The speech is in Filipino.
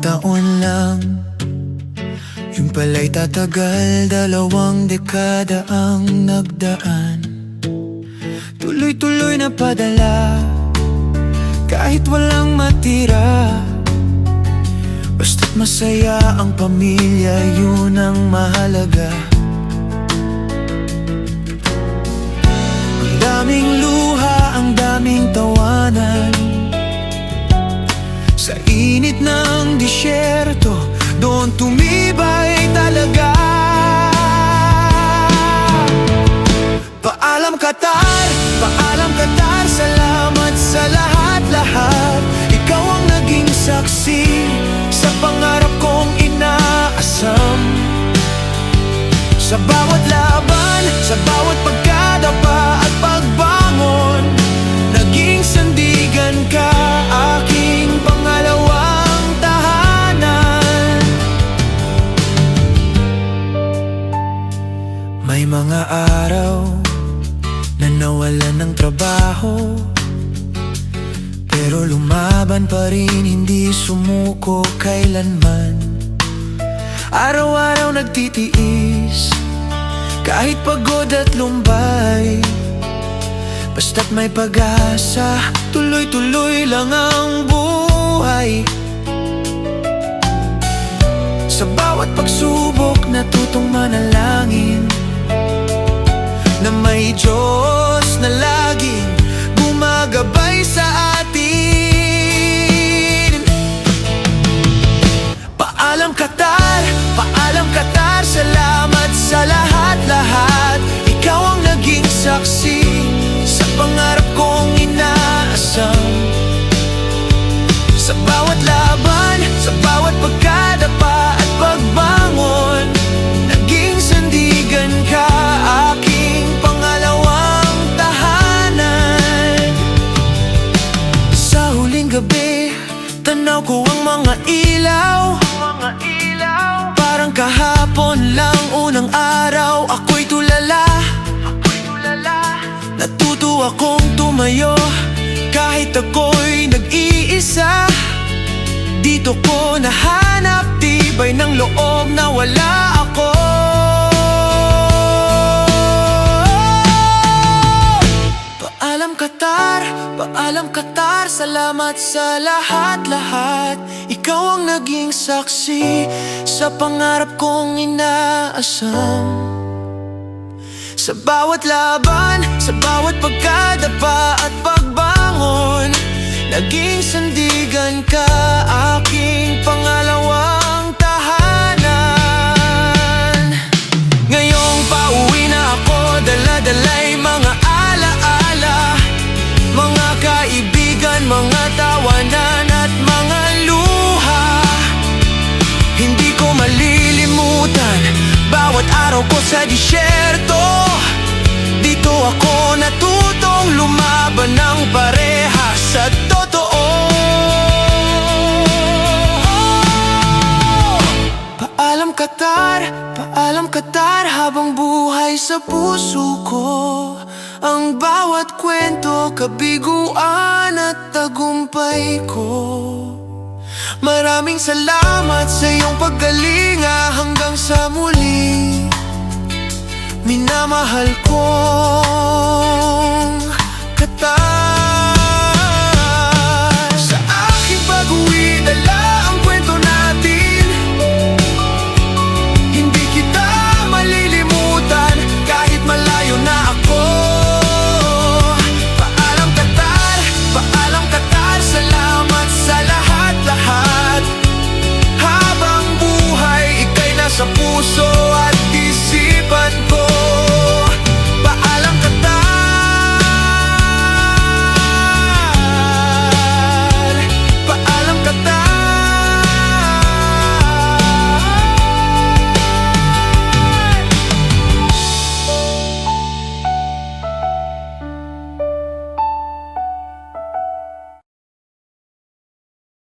taon lang, yun pala'y tatagal, 2 dekada ang nagdaan. Tuloy-tuloy na padala, kahit walang matira. Basta't masaya ang pamilya, yun ang mahalaga. Ang daming luha, ang daming tawanan, sa init ng disyerto, doon tumibay talaga. Paalam Qatar, paalam Qatar, salamat sa lahat-lahat. Ikaw ang naging saksi sa pangarap kong inaasam. Sa bawat laban, sa bawat pagkadapa at pagbangon, naging sandigan ka, aking pangalawang tahanan. May mga araw na nawalan ng trabaho, pero lumaban pa rin, hindi sumuko kailanman. Araw-araw nagtitiis, kahit pagod at lumbay. Basta't may pag-asa, tuloy-tuloy lang ang buhay. Sa bawat pagsubok, natutong manalangin na may Diyos na laging gumagabay sa atin. Paalam Qatar, paalam Qatar, salamat sa lahat-lahat. Ikaw ang naging saksi sa pangarap kong inaasam. Sa bawat laban, sa bawat pagkadapa at pagbangon, naging sandigan ka, aking pangalawang tahanan. Sa huling gabi, tanaw ko ang mga ilaw, parang kahapon lang, unang araw. Ako'y tulala, natuto akong tumayo, kahit ako'y nag-iisa. Dito ko nahanap tibay ng loob na wala ako. Paalam Qatar, paalam Qatar, salamat sa lahat-lahat. Ikaw ang naging saksi sa pangarap kong inaasam. Sa bawat laban, sa bawat pagkadapa at pagbangon, naging sandigan ka, aking pangalawang tahanan. Ngayong pauwi na ako, dala-dala'y mga alaala, mga kaibigan, mga tawanan at mga luha. Hindi ko malilimutan bawat araw ko sa disyerto. Dito ako natutong lumaban ng parehas sa totoo. Paalam Qatar, paalam Qatar, habang buhay sa puso ko ang bawat kwento, kabiguan at tagumpay ko. Maraming salamat sa iyong paggalinga, hanggang sa muli. Minamahal kong Qatar.